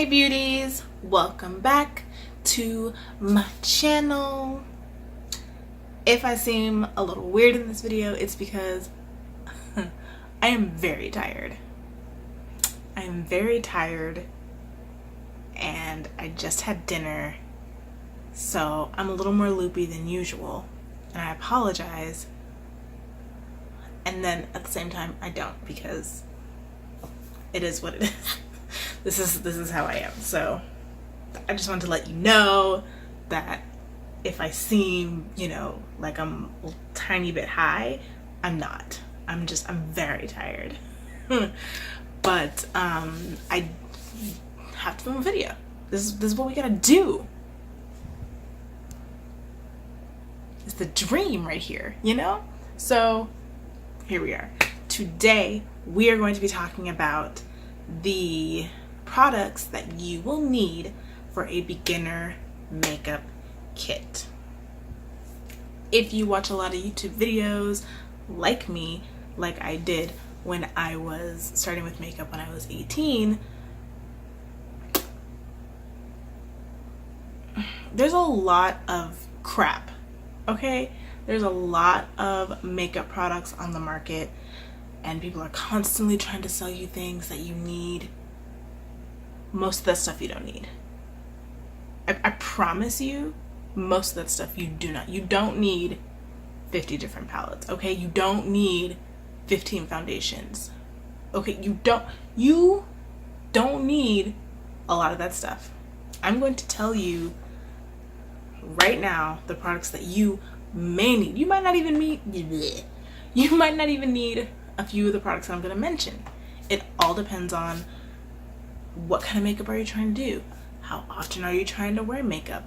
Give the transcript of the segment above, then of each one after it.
Hey beauties, welcome back to my channel. If I seem a little weird in this video, it's because I am very tired. I am very tired and I just had dinner, so I'm a little more loopy than usual, and I apologize. And then at the same time I don't, because it is what it is. This is how I am. So I just wanted to let you know that if I seem, like I'm a tiny bit high, I'm not. I'm very tired. But I have to film a video. This is what we gotta do. It's the dream right here, So here we are. Today we are going to be talking about the products that you will need for a beginner makeup kit. If you watch a lot of YouTube videos like me, like I did when I was starting with makeup when I was 18, there's a lot of crap, okay? There's a lot of makeup products on the market, and people are constantly trying to sell you things that you need. Most of that stuff you don't need. I promise you, most of that stuff you do not. You don't need 50 different palettes, okay? You don't need 15 foundations, okay? You don't need a lot of that stuff. I'm going to tell you right now the products that you may need. You might not even need a few of the products I'm going to mention. It all depends on what kind of makeup are you trying to do, how often are you trying to wear makeup,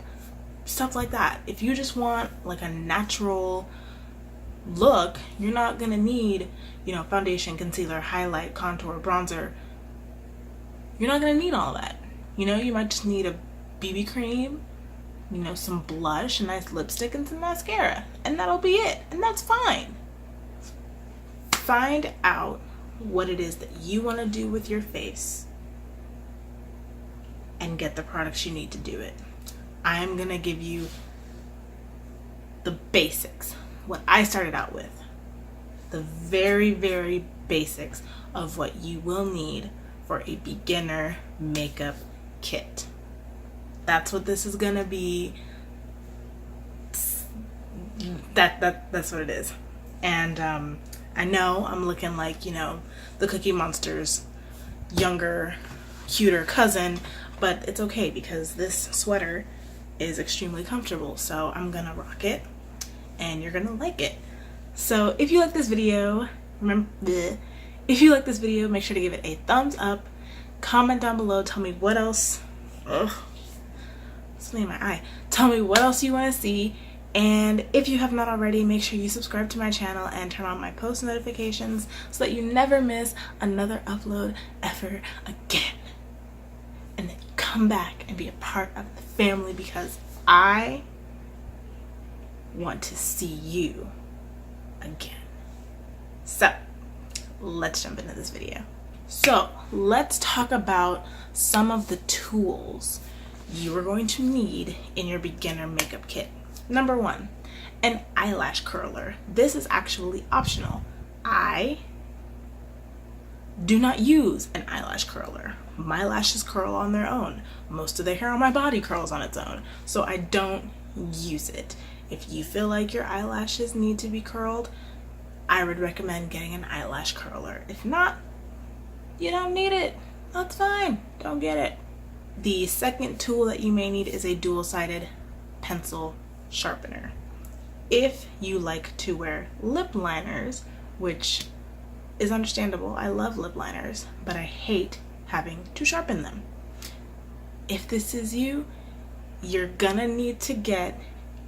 stuff like that. If you just want like a natural look, you're not going to need, foundation, concealer, highlight, contour, bronzer. You're not going to need all that. You might just need a BB cream, some blush, a nice lipstick, and some mascara, and that'll be it, and that's fine. Find out what it is that you want to do with your face and get the products you need to do it. I am going to give you the basics, what I started out with, the very, very basics of what you will need for a beginner makeup kit. That's what this is going to be. That's what it is. And I know I'm looking like, the Cookie Monster's younger, cuter cousin, but it's okay because this sweater is extremely comfortable, so I'm gonna rock it and you're gonna like it. So if you like this video, make sure to give it a thumbs up, comment down below, tell me what else, something in my eye, tell me what else you want to see. And if you have not already, make sure you subscribe to my channel and turn on my post notifications so that you never miss another upload ever again. And then you come back and be a part of the family, because I want to see you again. So let's jump into this video. So let's talk about some of the tools you are going to need in your beginner makeup kit. Number 1, an eyelash curler. This is actually optional. I do not use an eyelash curler. My lashes curl on their own. Most of the hair on my body curls on its own, so I don't use it. If you feel like your eyelashes need to be curled, I would recommend getting an eyelash curler. If not, you don't need it. That's fine. Don't get it. The second tool that you may need is a dual-sided pencil sharpener. If you like to wear lip liners, which is understandable, I love lip liners, but I hate having to sharpen them. If this is you, you're gonna need to get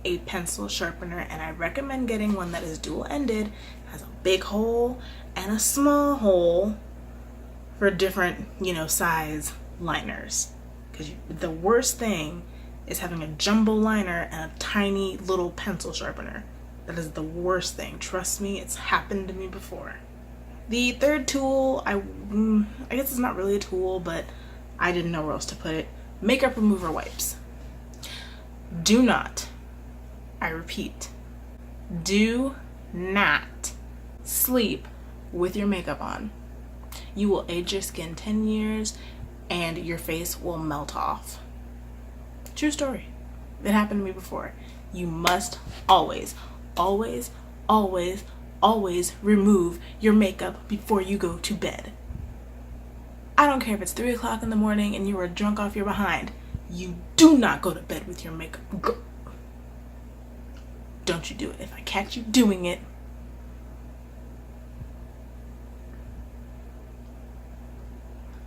a pencil sharpener, and I recommend getting one that is dual-ended, has a big hole and a small hole for different, size liners. Because the worst thing is having a jumbo liner and a tiny little pencil sharpener. That is the worst thing. Trust me, it's happened to me before. The third tool, I guess it's not really a tool, but I didn't know where else to put it, makeup remover wipes. Do not, I repeat, do not sleep with your makeup on. You will age your skin 10 years and your face will melt off. True story. It happened to me before. You must always, always, always, always remove your makeup before you go to bed. I don't care if it's 3 o'clock in the morning and you are drunk off your behind. You do not go to bed with your makeup. Don't you do it. If I catch you doing it,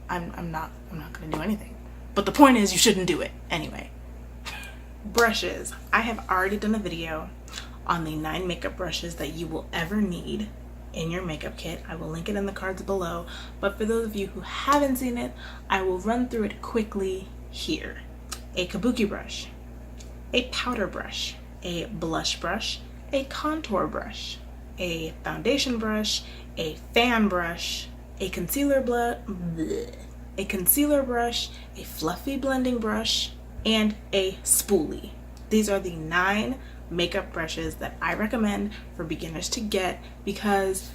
I'm not gonna do anything. But the point is, you shouldn't do it anyway. Brushes. I have already done a video on the 9 makeup brushes that you will ever need in your makeup kit. I will link it in the cards below, but for those of you who haven't seen it, I will run through it quickly here. A kabuki brush, a powder brush, a blush brush, a contour brush, a foundation brush, a fan brush, a concealer brush, a fluffy blending brush, and a spoolie. These are the 9 makeup brushes that I recommend for beginners to get because,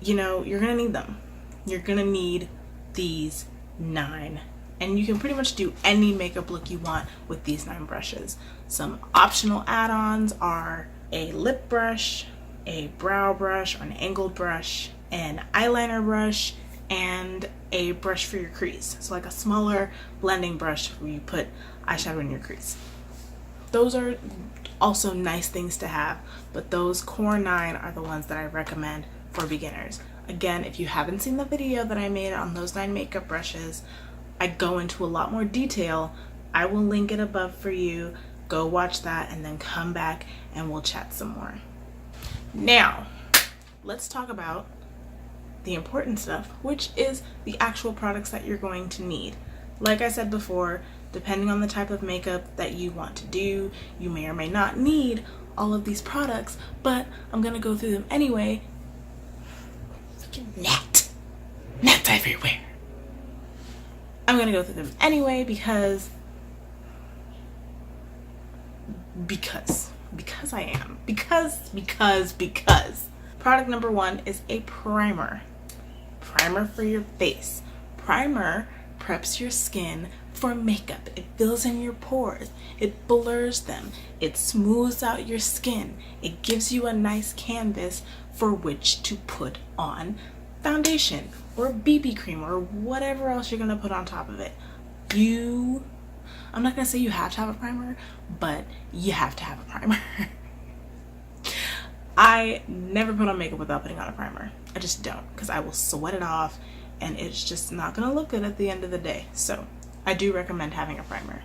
you know, you're gonna need them. You're gonna need these 9. And you can pretty much do any makeup look you want with these 9 brushes. Some optional add-ons are a lip brush, a brow brush or an angled brush, an eyeliner brush, and a brush for your crease. So like a smaller blending brush where you put eyeshadow in your crease. Those are also nice things to have, but those core 9 are the ones that I recommend for beginners. Again, if you haven't seen the video that I made on those 9 makeup brushes, I go into a lot more detail. I will link it above for you. Go watch that and then come back and we'll chat some more. Now, let's talk about the important stuff, which is the actual products that you're going to need. Like I said before, depending on the type of makeup that you want to do, you may or may not need all of these products, but I'm gonna go through them anyway. Gnats everywhere. I'm gonna go through them anyway because I am. Because. Product number 1 is a primer. Primer for your face. Primer preps your skin for makeup. It fills in your pores. It blurs them. It smooths out your skin. It gives you a nice canvas for which to put on foundation or BB cream or whatever else you're gonna put on top of it. I'm not gonna say you have to have a primer, but you have to have a primer. I never put on makeup without putting on a primer. I just don't, because I will sweat it off and it's just not gonna look good at the end of the day. So I do recommend having a primer.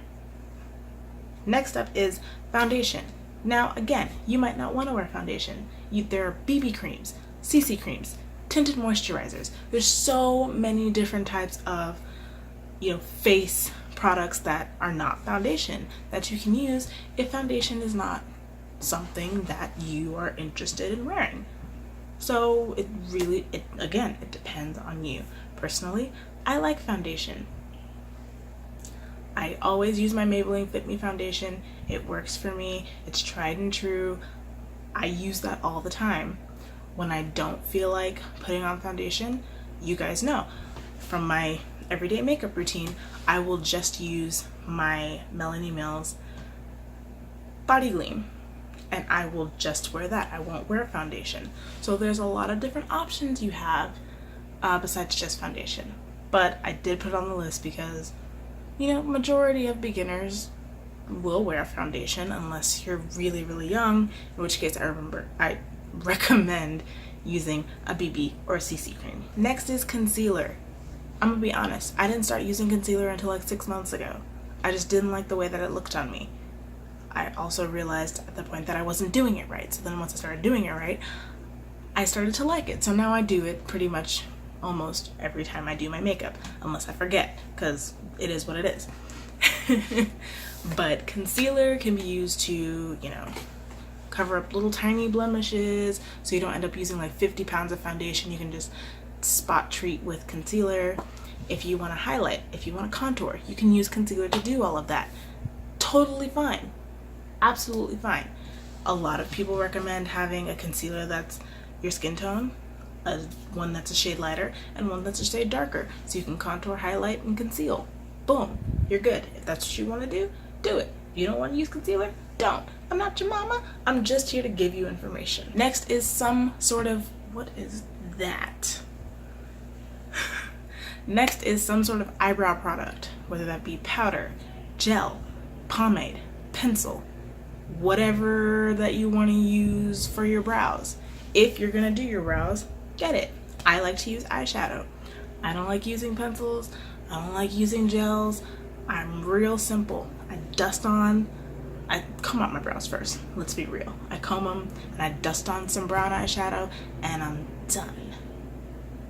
Next up is foundation. Now again, you might not want to wear foundation. There are BB creams, CC creams, tinted moisturizers. There's so many different types of, face products that are not foundation that you can use if foundation is not something that you are interested in wearing. So it depends on you. Personally, I like foundation. I always use my Maybelline Fit Me foundation. It works for me. It's tried and true. I use that all the time. When I don't feel like putting on foundation, you guys know, from my everyday makeup routine, I will just use my Melanie Mills Body Gleam. And I will just wear that. I won't wear foundation. So there's a lot of different options you have besides just foundation. But I did put it on the list because, majority of beginners will wear foundation unless you're really, really young, in which case I recommend using a BB or a CC cream. Next is concealer. I'm gonna be honest, I didn't start using concealer until like 6 months ago. I just didn't like the way that it looked on me. I also realized at the point that I wasn't doing it right. So then once I started doing it right, I started to like it. So now I do it pretty much almost every time I do my makeup, unless I forget, because it is what it is. But concealer can be used to, cover up little tiny blemishes, so you don't end up using like 50 pounds of foundation. You can just spot treat with concealer. If you want to highlight, if you want to contour, you can use concealer to do all of that. Totally fine. Absolutely fine. A lot of people recommend having a concealer that's your skin tone, one that's a shade lighter, and one that's a shade darker, so you can contour, highlight, and conceal. Boom, you're good. If that's what you want to do, do it. If you don't want to use concealer, don't. I'm not your mama. I'm just here to give you information. Next is some sort of, what is that? Next is some sort of eyebrow product, whether that be powder, gel, pomade, pencil, whatever that you want to use for your brows. If you're gonna do your brows, get it. I like to use eyeshadow. I don't like using pencils. I don't like using gels. I'm real simple. I comb out my brows first. Let's be real. I comb them and I dust on some brown eyeshadow and I'm done.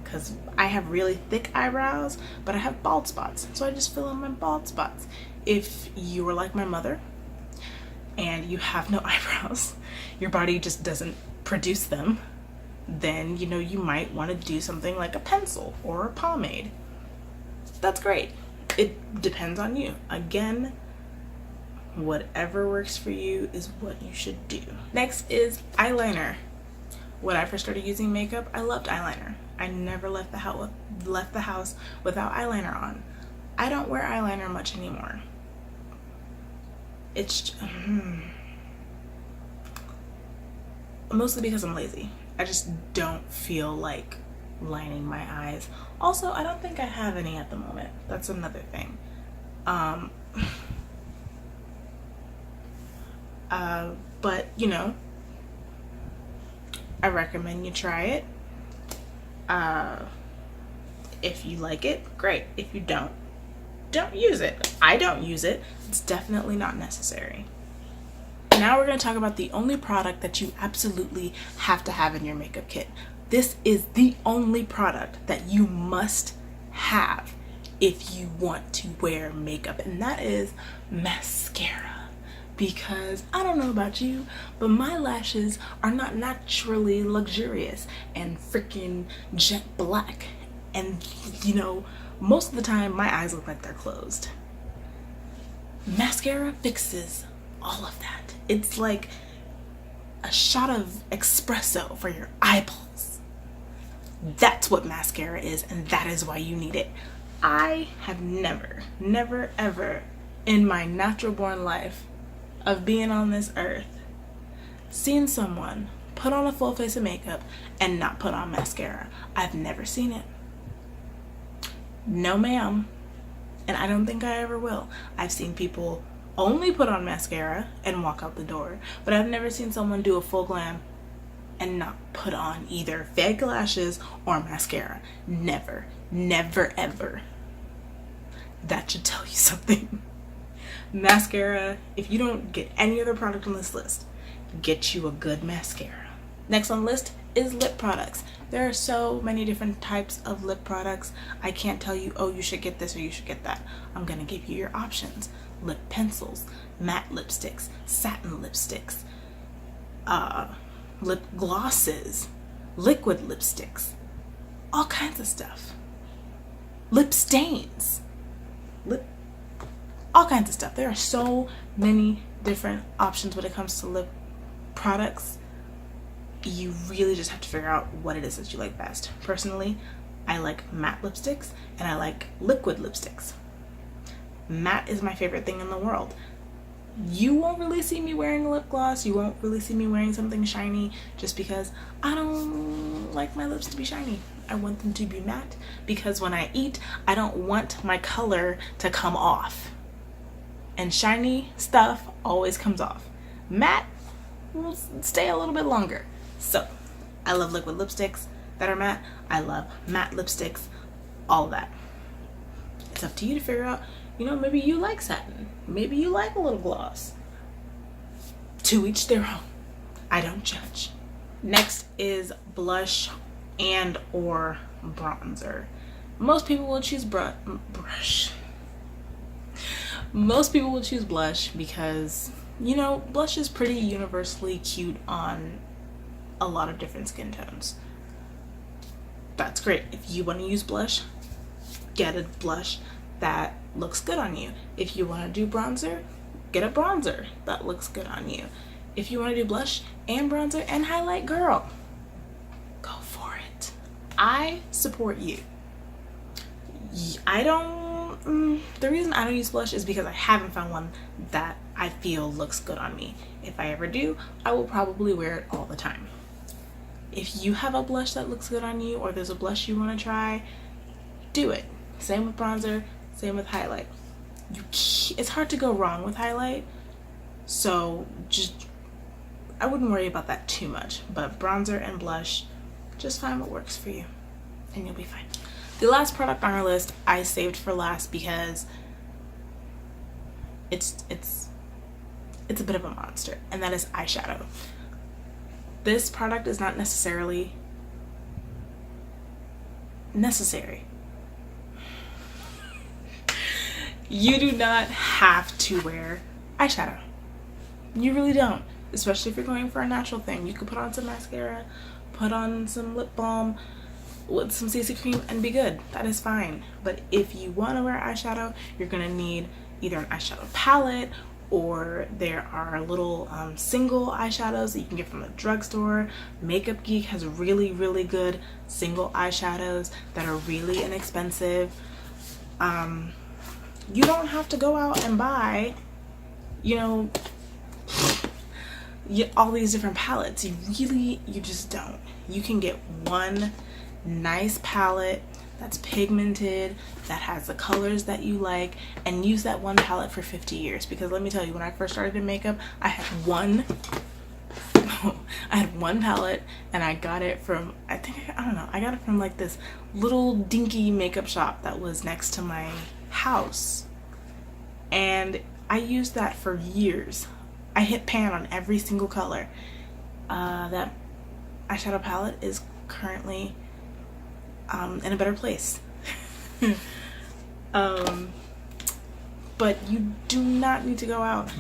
Because I have really thick eyebrows, but I have bald spots, so I just fill in my bald spots. If you are like my mother and you have no eyebrows, your body just doesn't produce them, then you might want to do something like a pencil or a pomade. That's great. It depends on you. Again, whatever works for you is what you should do. Next is eyeliner. When I first started using makeup, I loved eyeliner. I never left the house without eyeliner on. I don't wear eyeliner much anymore. It's mostly because I'm lazy. I just don't feel like lining my eyes. Also, I don't think I have any at the moment. That's another thing. But I recommend you try it. If you like it, great. If you don't use it. I don't use it. It's definitely not necessary. Now we're going to talk about the only product that you absolutely have to have in your makeup kit. This is the only product that you must have if you want to wear makeup, and that is mascara. Because I don't know about you, but my lashes are not naturally luxurious and freaking jet black. And most of the time my eyes look like they're closed. Mascara fixes all of that. It's like a shot of espresso for your eyeballs. That's what mascara is, and that is why you need it. I have never ever in my natural born life of being on this earth seen someone put on a full face of makeup and not put on mascara. I've never seen it. No ma'am. And I don't think I ever will. I've seen people only put on mascara and walk out the door, but I've never seen someone do a full glam and not put on either fake lashes or mascara. Never ever. That should tell you something. Mascara, if you don't get any other product on this list, get you a good mascara. Next on the list is lip products. There are so many different types of lip products. I can't tell you, oh, you should get this or you should get that. I'm gonna give you your options. Lip pencils, matte lipsticks, satin lipsticks, lip glosses, liquid lipsticks, all kinds of stuff. Lip stains, all kinds of stuff. There are so many different options when it comes to lip products. You really just have to figure out what it is that you like best. Personally, I like matte lipsticks and I like liquid lipsticks. Matte is my favorite thing in the world. You won't really see me wearing a lip gloss. You won't really see me wearing something shiny just because I don't like my lips to be shiny. I want them to be matte because when I eat, I don't want my color to come off. And shiny stuff always comes off. Matte will stay a little bit longer. So, I love liquid lipsticks that are matte. I love matte lipsticks, all that. It's up to you to figure out, maybe you like satin. Maybe you like a little gloss. To each their own. I don't judge. Next is blush and or bronzer. Most people will choose blush. Most people will choose blush because, blush is pretty universally cute on a lot of different skin tones. That's great. If you want to use blush, get a blush that looks good on you. If you want to do bronzer, get a bronzer that looks good on you. If you want to do blush and bronzer and highlight, girl, go for it. I support you. The reason I don't use blush is because I haven't found one that I feel looks good on me. If I ever do, I will probably wear it all the time. If you have a blush that looks good on you, or there's a blush you want to try, do it. Same with bronzer, same with highlight. It's hard to go wrong with highlight, so I wouldn't worry about that too much. But bronzer and blush, just find what works for you and you'll be fine. The last product on our list I saved for last because it's a bit of a monster, and that is eyeshadow. This product is not necessarily necessary. You do not have to wear eyeshadow. You really don't, especially if you're going for a natural thing. You could put on some mascara, put on some lip balm with some CC cream and be good. That is fine. But if you want to wear eyeshadow, you're gonna need either an eyeshadow palette, or there are little single eyeshadows that you can get from the drugstore. Makeup Geek has really, really good single eyeshadows that are really inexpensive. You don't have to go out and buy, all these different palettes. You just don't. You can get one nice palette that's pigmented, that has the colors that you like, and use that one palette for 50 years. Because let me tell you, when I first started in makeup, I had one palette, and I got it from, I got it from like this little dinky makeup shop that was next to my house, and I used that for years. I hit pan on every single color. That eyeshadow palette is currently in a better place. But you do not need to go out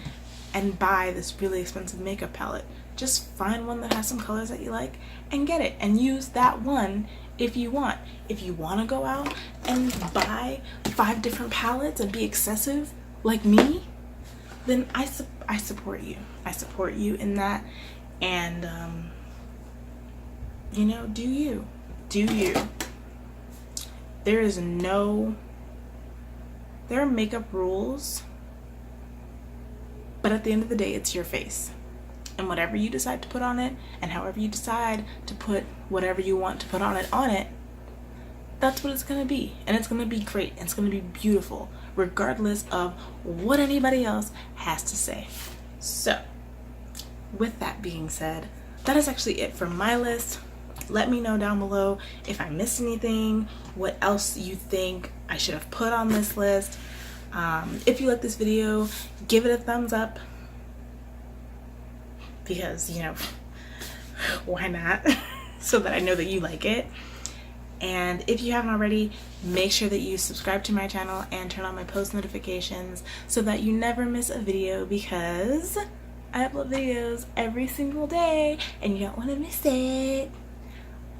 and buy this really expensive makeup palette. Just find one that has some colors that you like and get it, and use that one if you want. If you want to go out and buy 5 different palettes and be excessive like me, then I support you. I support you in that, and do you. There are makeup rules, but at the end of the day, it's your face. And whatever you decide to put on it, and however you decide to put whatever you want to put on it, that's what it's going to be. And it's going to be great. It's going to be beautiful, regardless of what anybody else has to say. So, with that being said, that is actually it for my list. Let me know down below if I missed anything, what else you think I should have put on this list. If you like this video, give it a thumbs up, because, why not? So that I know that you like it. And if you haven't already, make sure that you subscribe to my channel and turn on my post notifications so that you never miss a video, because I upload videos every single day and you don't want to miss it.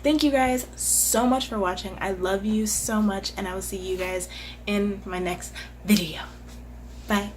Thank you guys so much for watching. I love you so much, and I will see you guys in my next video. Bye.